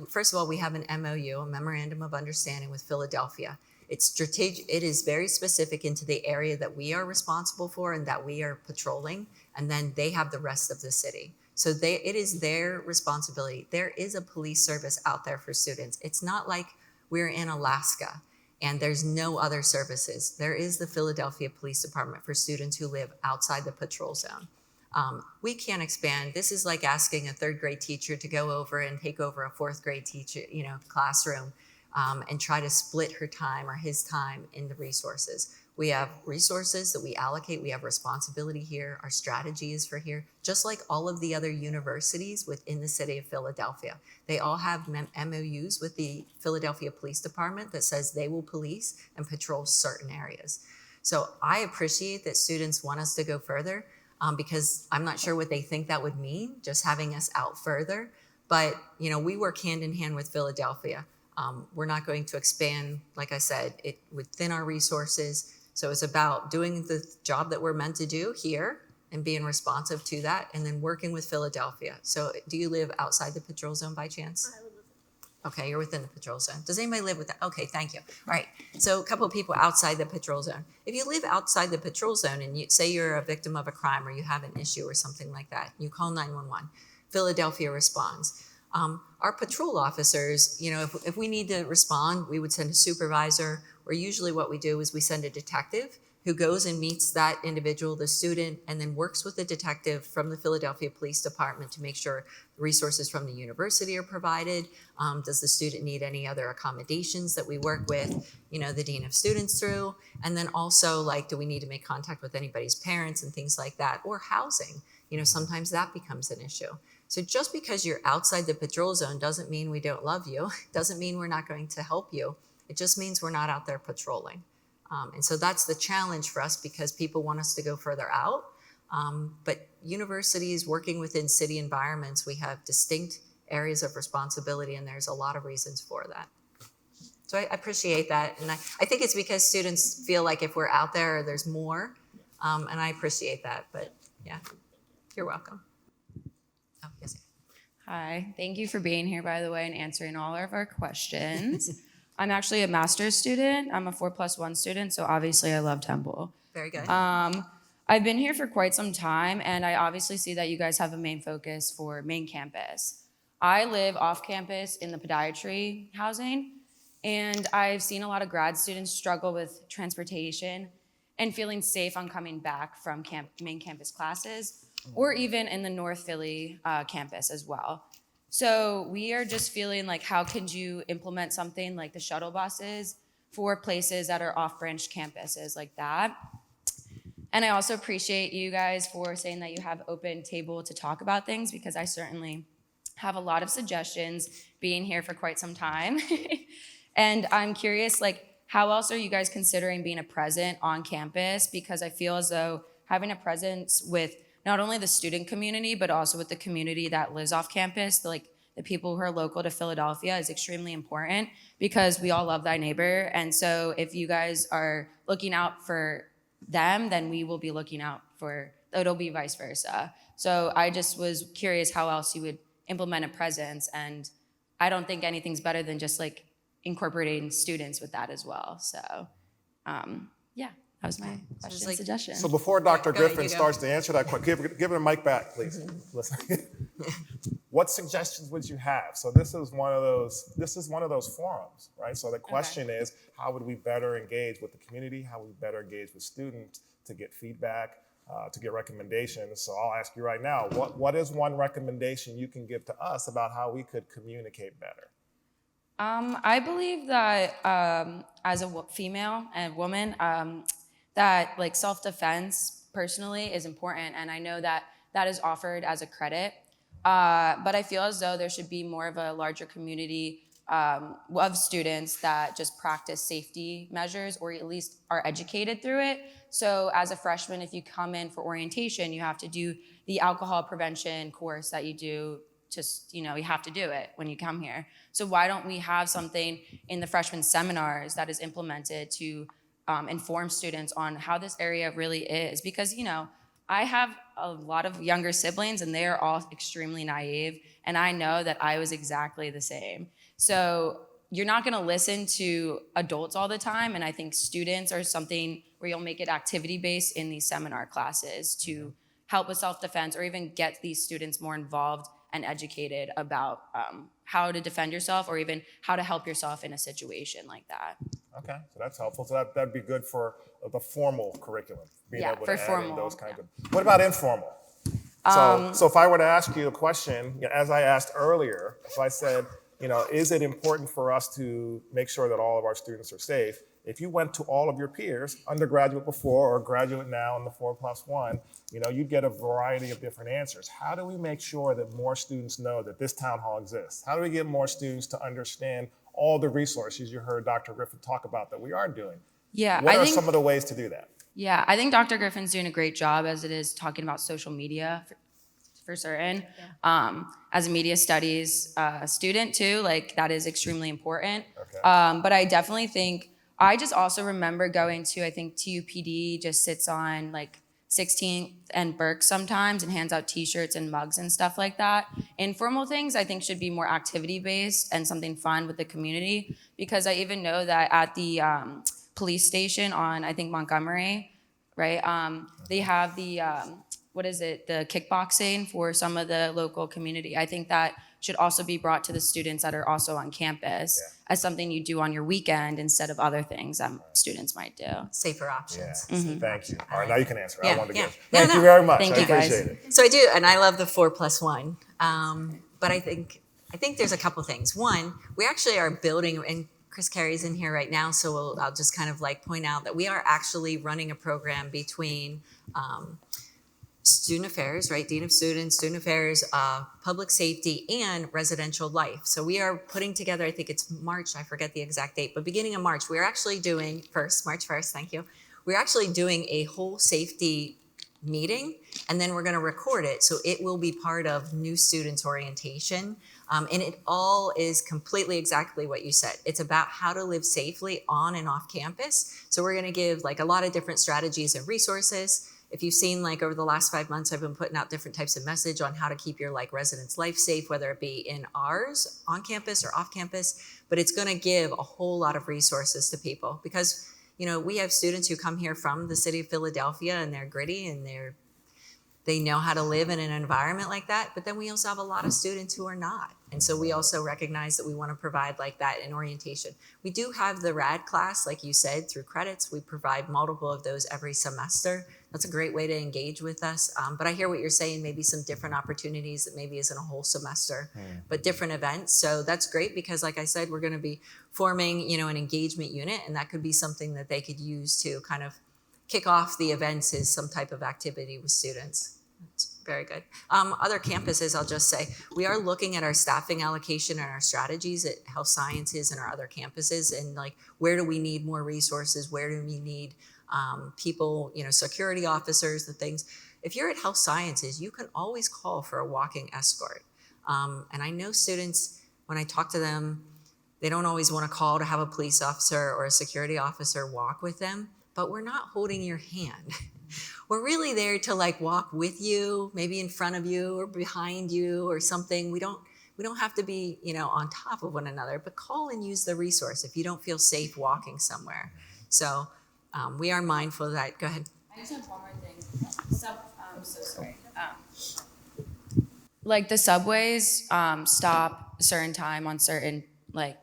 first of all, we have an MOU, a Memorandum of Understanding with Philadelphia. It's strategic. It is very specific into the area that we are responsible for and that we are patrolling, and then they have the rest of the city. So it is their responsibility. There is a police service out there for students. It's not like we're in Alaska and there's no other services. There is the Philadelphia Police Department for students who live outside the patrol zone. We can't expand. This is like asking a third grade teacher to go over and take over a fourth grade teacher, classroom and try to split her time or his time in the resources. We have resources that we allocate. We have responsibility here. Our strategy is for here, just like all of the other universities within the city of Philadelphia. They all have MOUs with the Philadelphia Police Department that says they will police and patrol certain areas. So I appreciate that students want us to go further because I'm not sure what they think that would mean, just having us out further. But, we work hand in hand with Philadelphia. We're not going to expand, like I said, within our resources. So it's about doing the job that we're meant to do here and being responsive to that, and then working with Philadelphia. So do you live outside the patrol zone by chance? I live within. Okay, you're within the patrol zone. Does anybody live with that? Okay, thank you. All right, so a couple of people outside the patrol zone. If you live outside the patrol zone and say you're a victim of a crime or you have an issue or something like that, you call 911. Philadelphia responds. Our patrol officers, if we need to respond, we would send a supervisor, or usually what we do is we send a detective who goes and meets that individual, the student, and then works with the detective from the Philadelphia Police Department to make sure resources from the university are provided. Does the student need any other accommodations that we work with, the dean of students through? And then also, do we need to make contact with anybody's parents and things like that, or housing? Sometimes that becomes an issue. So just because you're outside the patrol zone doesn't mean we don't love you. Doesn't mean we're not going to help you. It just means we're not out there patrolling. And so that's the challenge for us because people want us to go further out. But universities working within city environments, we have distinct areas of responsibility, and there's a lot of reasons for that. So I appreciate that. And I think it's because students feel like if we're out there, there's more. And I appreciate that. But yeah, you're welcome. Oh, yes. Hi, thank you for being here, by the way, and answering all of our questions. I'm actually a master's student. I'm a 4+1 student, so obviously I love Temple. Very good. I've been here for quite some time, and I obviously see that you guys have a main focus for main campus. I live off campus in the podiatry housing, and I've seen a lot of grad students struggle with transportation. and feeling safe on coming back from main campus classes, or even in the North Philly campus as well. So we are just feeling like, how could you implement something like the shuttle buses for places that are off-branch campuses like that? And I also appreciate you guys for saying that you have open table to talk about things, because I certainly have a lot of suggestions being here for quite some time. And I'm curious, like, how else are you guys considering being a presence on campus? Because I feel as though having a presence with not only the student community, but also with the community that lives off campus, like the people who are local to Philadelphia, is extremely important, because we all love thy neighbor. And so if you guys are looking out for them, then we will be looking out for, it'll be vice versa. So I just was curious how else you would implement a presence, and I don't think anything's better than just like incorporating students with that as well. So yeah, that was my question, like- suggestion. So before Dr. Go ahead, Griffin you go. starts to answer that question, give him a mic back, please. Listen. What suggestions would you have? So this is one of those forums, right? So the question is, how would we better engage with the community? How would we better engage with students to get feedback, to get recommendations? So I'll ask you right now, what is one recommendation you can give to us about how we could communicate better? I believe that as a female and woman, that like self-defense personally is important, and I know that that is offered as a credit. But I feel as though there should be more of a larger community of students that just practice safety measures, or at least are educated through it. So as a freshman, if you come in for orientation, you have to do the alcohol prevention course that you do. Just, you have to do it when you come here. So why don't we have something in the freshman seminars that is implemented to inform students on how this area really is? Because, I have a lot of younger siblings, and they are all extremely naive, and I know that I was exactly the same. So you're not gonna listen to adults all the time, and I think students are something where you'll make it activity-based in these seminar classes to help with self-defense, or even get these students more involved and educated about how to defend yourself, or even how to help yourself in a situation like that. Okay, so that's helpful. So that'd be good for the formal curriculum, being Yeah, able for to add in formal, those kinds yeah. of. What about informal? So if I were to ask you a question, as I asked earlier, if I said, is it important for us to make sure that all of our students are safe? If you went to all of your peers, undergraduate before or graduate now in the 4+1, you'd get a variety of different answers. How do we make sure that more students know that this town hall exists? How do we get more students to understand all the resources you heard Dr. Griffin talk about that we are doing? Yeah, What are some of the ways to do that? Yeah, I think Dr. Griffin's doing a great job as it is talking about social media for certain. As a media studies student too, like that is extremely important. Okay. But I definitely think, I just also remember going to, I think TUPD just sits on like 16th and Burke sometimes and hands out t-shirts and mugs and stuff like that. Informal things I think should be more activity based and something fun with the community, because I even know that at the police station on, I think, Montgomery, right? They have the, the kickboxing for some of the local community. I think that should also be brought to the students that are also on campus as something you do on your weekend instead of other things that students might do. Safer options. Thank you. All right, now you can answer. I Yeah, wanted to yeah. go. No, Thank no. you very much. Thank I you, guys. appreciate it. So I do, and I love the 4+1. But I think there's a couple things. One, we actually are building, and Chris Carey's in here right now, so I'll just kind of like point out that we are actually running a program between student affairs, right? Dean of Students, student affairs, public safety, and residential life. So we are putting together, I think it's March, I forget the exact date, but beginning of March, we're actually doing March 1st, thank you. We're actually doing a whole safety meeting, and then we're gonna record it. So it will be part of new students orientation. And it all is completely exactly what you said. It's about how to live safely on and off campus. So we're gonna give like a lot of different strategies and resources. If you've seen, like over the last 5 months, I've been putting out different types of message on how to keep your like residents' life safe, whether it be in ours, on campus or off campus, but it's gonna give a whole lot of resources to people, because we have students who come here from the city of Philadelphia, and they're gritty and they're they know how to live in an environment like that. But then we also have a lot of students who are not. And so we also recognize that we want to provide like that in orientation. We do have the RAD class, like you said, through credits. We provide multiple of those every semester. That's a great way to engage with us. But I hear what you're saying, maybe some different opportunities that maybe isn't a whole semester, but different events. So that's great because like I said, we're going to be forming, an engagement unit, and that could be something that they could use to kind of kick off the events is some type of activity with students. That's very good. Other campuses, I'll just say, we are looking at our staffing allocation and our strategies at health sciences and our other campuses, and like, where do we need more resources? Where do we need people, security officers, the things. If you're at health sciences, you can always call for a walking escort. And I know students, when I talk to them, they don't always want to call to have a police officer or a security officer walk with them, but we're not holding your hand. We're really there to like walk with you, maybe in front of you or behind you or something. We don't have to be, on top of one another, but call and use the resource if you don't feel safe walking somewhere. So we are mindful of that. Go ahead. I just have one more thing. I'm so sorry. Like the subways stop a certain time on certain, I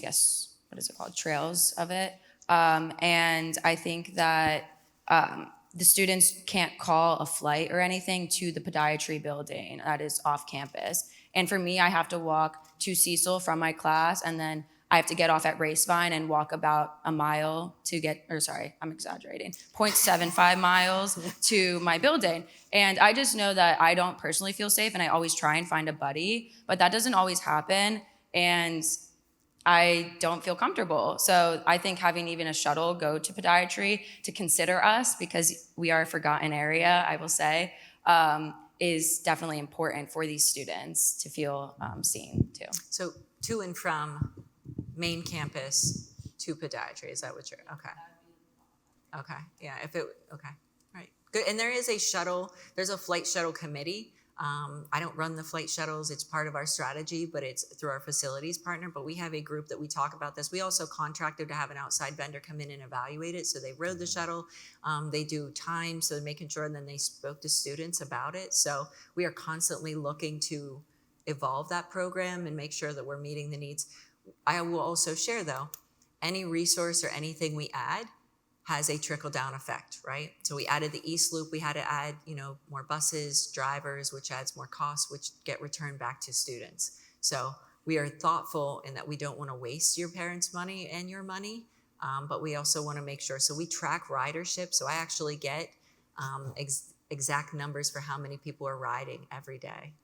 guess, what is it called? Trails of it. And I think that the students can't call a flight or anything to the podiatry building that is off campus. And for me, I have to walk to Cecil from my class, and then I have to get off at Racevine and walk about a mile to get, I'm exaggerating, 0.75 miles to my building. And I just know that I don't personally feel safe, and I always try and find a buddy, but that doesn't always happen, and I don't feel comfortable. So I think having even a shuttle go to podiatry to consider us, because we are a forgotten area, I will say, is definitely important for these students to feel seen too. So to and from main campus to podiatry, is that what you're, okay, yeah, okay, right, good. And there is a shuttle, there's a flight shuttle committee. I don't run the flight shuttles, it's part of our strategy, but it's through our facilities partner, but we have a group that we talk about this. We also contracted to have an outside vendor come in and evaluate it, so they rode the shuttle, they do time, so making sure, and then they spoke to students about it. So we are constantly looking to evolve that program and make sure that we're meeting the needs. I will also share though, any resource or anything we add has a trickle-down effect, right? So we added the East Loop, we had to add, more buses, drivers, which adds more costs, which get returned back to students. So we are thoughtful in that we don't want to waste your parents' money and your money, but we also want to make sure. So we track ridership. So I actually get exact numbers for how many people are riding every day.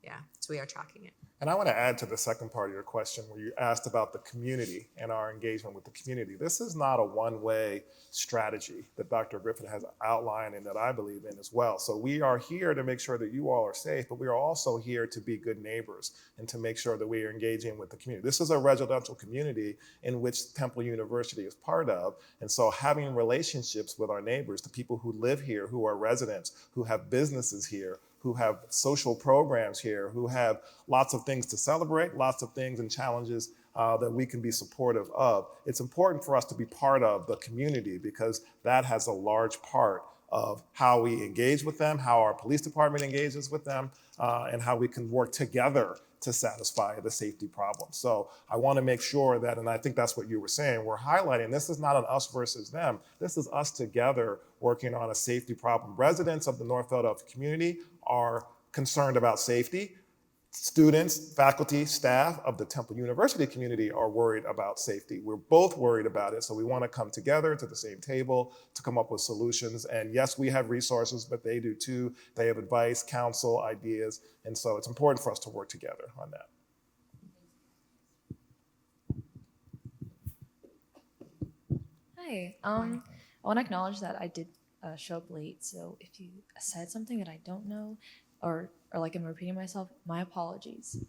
Yeah, so we are tracking it. And I want to add to the second part of your question where you asked about the community and our engagement with the community. This is not a one-way strategy that Dr. Griffin has outlined and that I believe in as well. So we are here to make sure that you all are safe, but we are also here to be good neighbors and to make sure that we are engaging with the community. This is a residential community in which Temple University is part of. And so having relationships with our neighbors, the people who live here, who are residents, who have businesses here, who have social programs here, who have lots of things to celebrate, lots of things and challenges that we can be supportive of. It's important for us to be part of the community because that has a large part of how we engage with them, how our police department engages with them, and how we can work together to satisfy the safety problem. So I want to make sure that, and I think that's what you were saying, we're highlighting this is not an us versus them. This is us together working on a safety problem. Residents of the North Philadelphia community are concerned about safety. Students, faculty, staff of the Temple University community are worried about safety. We're both worried about it, so we want to come together to the same table to come up with solutions. And yes, we have resources, but they do too. They have advice, counsel, ideas, and so it's important for us to work together on that. Hi, I want to acknowledge that I did show up late, so if you said something that I don't know, or like I'm repeating myself, my apologies.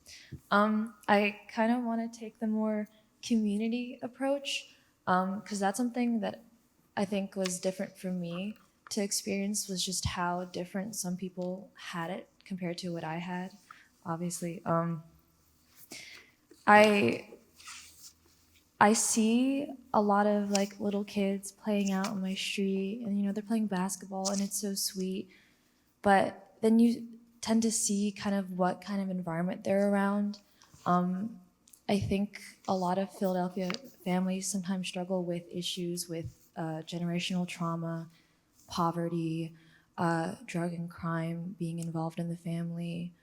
I kind of want to take the more community approach, because that's something that I think was different for me to experience, was just how different some people had it compared to what I had, obviously. I see a lot of like little kids playing out on my street, and they're playing basketball, and it's so sweet. but then you tend to see kind of what kind of environment they're around. I think a lot of Philadelphia families sometimes struggle with issues with generational trauma, poverty, drug and crime being involved in the family,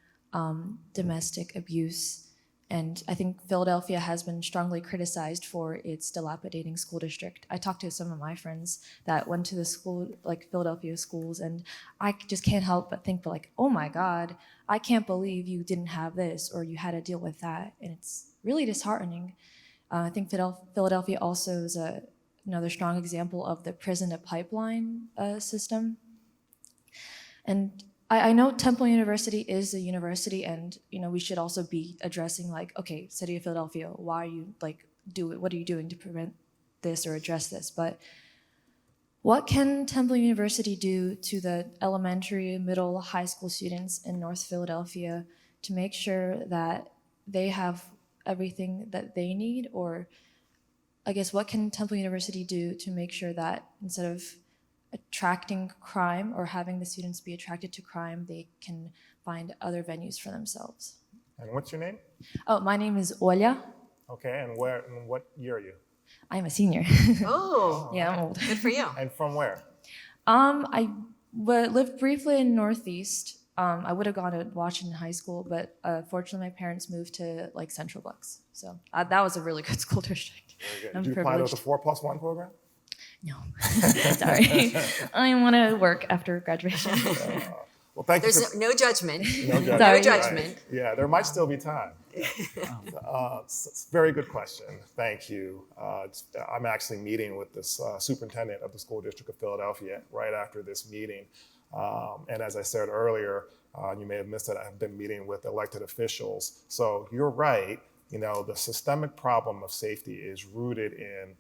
domestic abuse. And I think Philadelphia has been strongly criticized for its dilapidating school district. I talked to some of my friends that went to the school, like Philadelphia schools, and I just can't help but think, like, oh my God, I can't believe you didn't have this or you had to deal with that. And it's really disheartening. I think Philadelphia also is another strong example of the prison to pipeline system. And I know Temple University is a university, and we should also be addressing, like, okay, City of Philadelphia, why are you what are you doing to prevent this or address this? But what can Temple University do to the elementary, middle, high school students in North Philadelphia to make sure that they have everything that they need? Or I guess what can Temple University do to make sure that instead of attracting crime or having the students be attracted to crime, they can find other venues for themselves? And what's your name? Oh, my name is Olya. Okay, and what year are you? I'm a senior. Oh, Yeah, I'm old. good for you. And from where? I lived briefly in Northeast. I would have gone to Washington High School, but fortunately my parents moved to Central Bucks. So that was a really good school district. Very good. I'm Did you apply to the privileged. 4+1 program? No, sorry. I want to work after graduation. Well, thank you. There's no judgment. No judgment. Sorry. No judgment. Right. Yeah, there might still be time. It's a very good question. Thank you. I'm actually meeting with this superintendent of the School District of Philadelphia right after this meeting. And as I said earlier, you may have missed it, I've been meeting with elected officials. So you're right, the systemic problem of safety is rooted in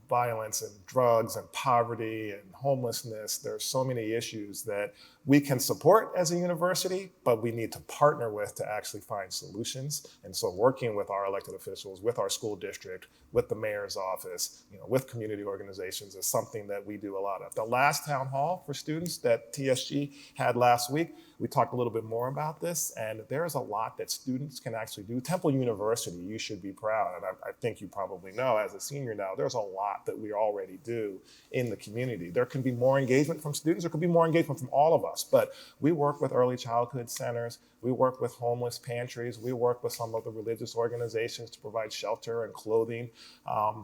violence and drugs and poverty and homelessness. There's so many issues that we can support as a university, but we need to partner with to actually find solutions. And so working with our elected officials, with our school district, with the mayor's office, with community organizations is something that we do a lot of. The last town hall for students that TSG had last week, we talked a little bit more about this, and there's a lot that students can actually do. Temple University, you should be proud, and I think you probably know as a senior now, there's a lot that we already do in the community. There can be more engagement from students, there could be more engagement from all of us, but we work with early childhood centers, we work with homeless pantries, we work with some of the religious organizations to provide shelter and clothing.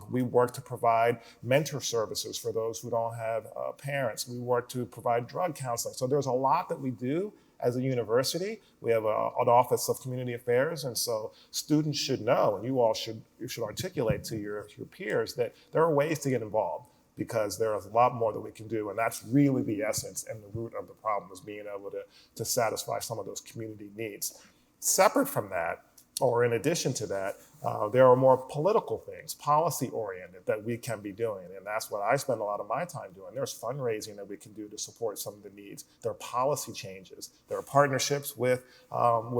We work to provide mentor services for those who don't have parents. We work to provide drug counseling. So there's a lot that we do as a university. We have an Office of Community Affairs, and so students should know, and you all should articulate to your peers that there are ways to get involved, because there is a lot more that we can do, and that's really the essence and the root of the problem, is being able to satisfy some of those community needs. Separate from that, or in addition to that, there are more political things, policy-oriented, that we can be doing, and that's what I spend a lot of my time doing. There's fundraising that we can do to support some of the needs. There are policy changes. There are partnerships with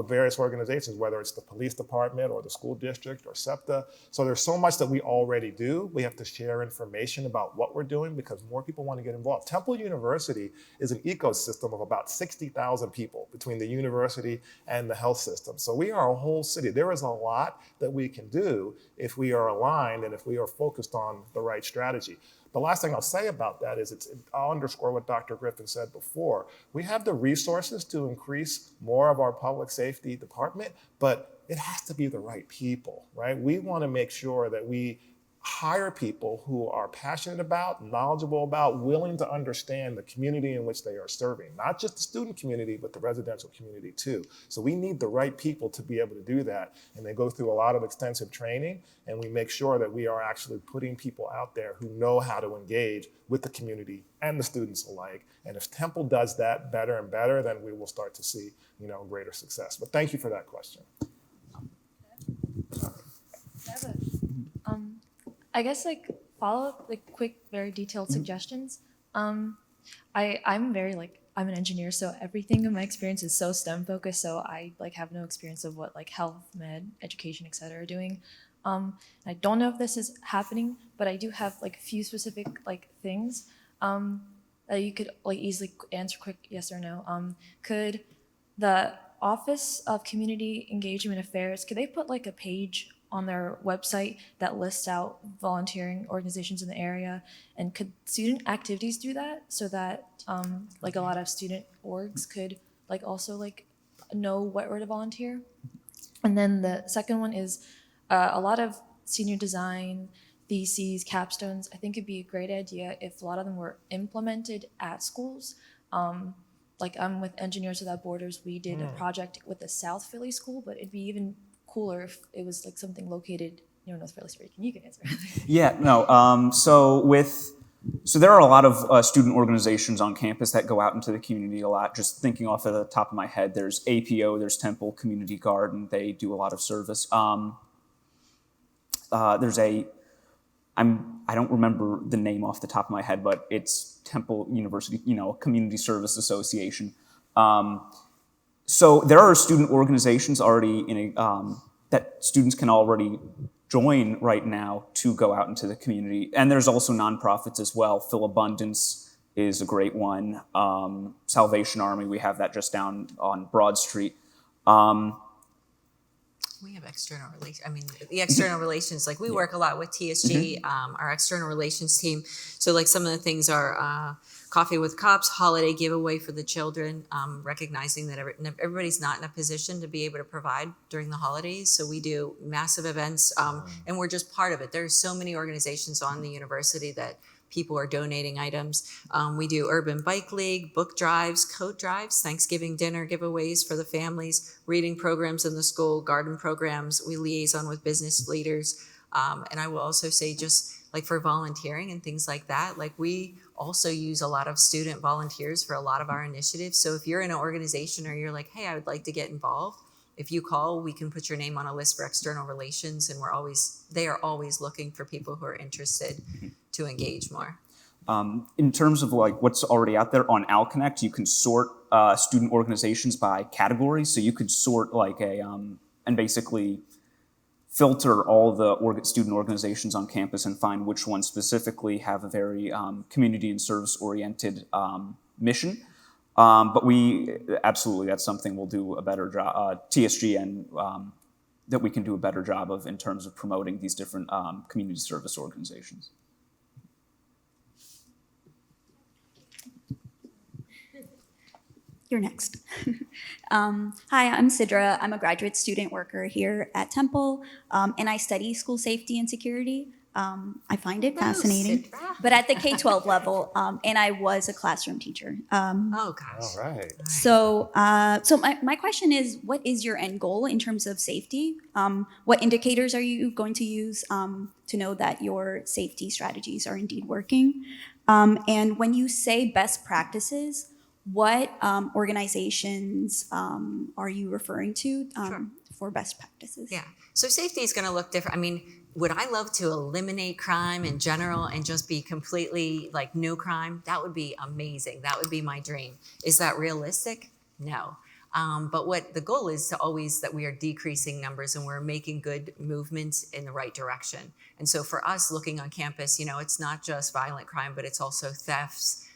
various organizations, whether it's the police department or the school district or SEPTA. So there's so much that we already do. We have to share information about what we're doing because more people want to get involved. Temple University is an ecosystem of about 60,000 people between the university and the health system. So we are a whole city. There is a lot that we can do if we are aligned and if we are focused on the right strategy. The last thing I'll say about that is I'll underscore what Dr. Griffin said before. We have the resources to increase more of our public safety department, but it has to be the right people, right? We want to make sure that we hire people who are passionate about, knowledgeable about, willing to understand the community in which they are serving, not just the student community, but the residential community too. So we need the right people to be able to do that. And they go through a lot of extensive training, and we make sure that we are actually putting people out there who know how to engage with the community and the students alike. And if Temple does that better and better, then we will start to see, greater success. But thank you for that question. I guess follow up quick, very detailed suggestions. I'm an engineer, so everything in my experience is so STEM focused. So I have no experience of what health, med, education, etc. are doing. I don't know if this is happening, but I do have a few specific things. that you could like easily answer quick yes or no. Could the Office of Community Engagement Affairs, could they put like a page on their website that lists out volunteering organizations in the area? And could student activities do that so that like a lot of student orgs could like also like know where to volunteer? And then the second one is a lot of senior design, theses, capstones. I think it'd be a great idea if a lot of them were implemented at schools. Like I'm with Engineers Without Borders, we did a project with the South Philly school, but it'd be even cooler if it was like something located near North Philly. Sorry, you can answer. Yeah, no. So there are a lot of student organizations on campus that go out into the community a lot. Just thinking off the top of my head, there's APO, there's Temple Community Garden. They do a lot of service. I don't remember the name off the top of my head, but it's Temple University, Community Service Association. So there are student organizations already that students can already join right now to go out into the community. And there's also nonprofits as well. Phil Abundance is a great one. Salvation Army, we have that just down on Broad Street. We have external relations. I mean, the external relations, like we work a lot with TSG, our external relations team. So like some of the things are Coffee with Cops, holiday giveaway for the children, recognizing that everybody's not in a position to be able to provide during the holidays. So we do massive events and we're just part of it. There's so many organizations on the university that people are donating items. We do Urban Bike League, book drives, coat drives, Thanksgiving dinner giveaways for the families, reading programs in the school, garden programs. We liaison with business leaders. And I will also say just like for volunteering and things like that, like we also use a lot of student volunteers for a lot of our initiatives. So if you're in an organization or you're like, hey, I would like to get involved, if you call, we can put your name on a list for external relations, and they are always looking for people who are interested to engage more. In terms of like what's already out there on AlConnect, you can sort student organizations by categories. So you could sort like and basically filter all the student organizations on campus and find which ones specifically have a very community and service-oriented mission. But absolutely, that's something we'll do a better job, TSG, and that we can do a better job of in terms of promoting these different community service organizations. You're next. Hi, I'm Sidra. I'm a graduate student worker here at Temple, and I study school safety and security. I find it fascinating, but at the K-12 level, and I was a classroom teacher. Oh gosh! All right. So my question is, what is your end goal in terms of safety? What indicators are you going to use to know that your safety strategies are indeed working? And when you say best practices, what organizations are you referring to for best practices? Yeah, so safety is going to look different. I mean, would I love to eliminate crime in general and just be completely like no crime? That would be amazing. That would be my dream. Is that realistic? No. But what the goal is to always that we are decreasing numbers and we're making good movements in the right direction. And so for us looking on campus, it's not just violent crime, but it's also thefts,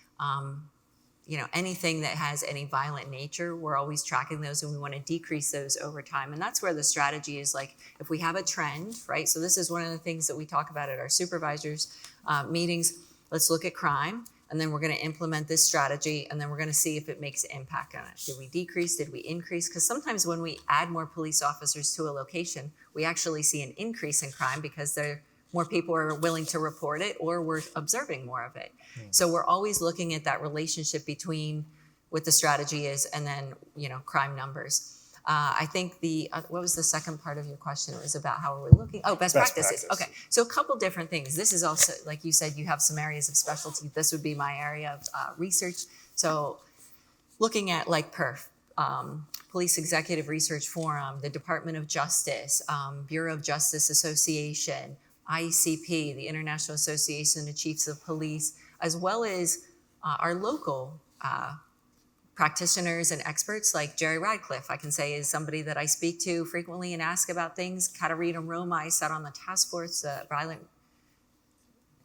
anything that has any violent nature, we're always tracking those and we want to decrease those over time. And that's where the strategy is like, if we have a trend, right? So this is one of the things that we talk about at our supervisors meetings. Let's look at crime and then we're going to implement this strategy and then we're going to see if it makes an impact on it. Did we decrease? Did we increase? Because sometimes when we add more police officers to a location, we actually see an increase in crime because more people are willing to report it or we're observing more of it. So we're always looking at that relationship between what the strategy is and then, crime numbers. I think what was the second part of your question? It was about how are we looking? Oh, best practices. Okay, so a couple different things. This is also, like you said, you have some areas of specialty. This would be my area of research. So looking at like PERF, Police Executive Research Forum, the Department of Justice, Bureau of Justice Association, ICP, the International Association of Chiefs of Police, as well as our local practitioners and experts like Jerry Radcliffe, I can say is somebody that I speak to frequently and ask about things. Katarina Roma, I sat on the task force,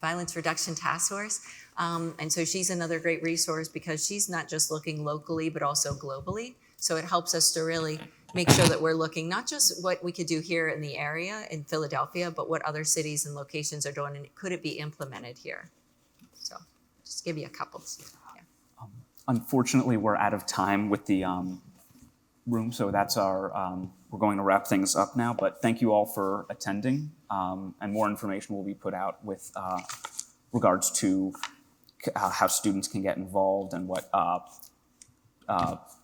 Violence Reduction Task Force. And so she's another great resource because she's not just looking locally, but also globally. So it helps us to really make sure that we're looking not just what we could do here in the area in Philadelphia, but what other cities and locations are doing, and could it be implemented here? So just give you a couple. Yeah. Unfortunately, we're out of time with the room, so that's our, we're going to wrap things up now, but thank you all for attending, and more information will be put out with regards to how students can get involved and what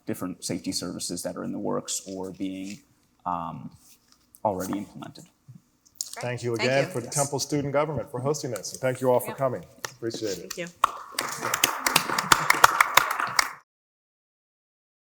different safety services that are in the works or being already implemented. Thank you Thank again you. for the Temple Student Government for hosting this, and thank you all for coming. Appreciate it. Thank you.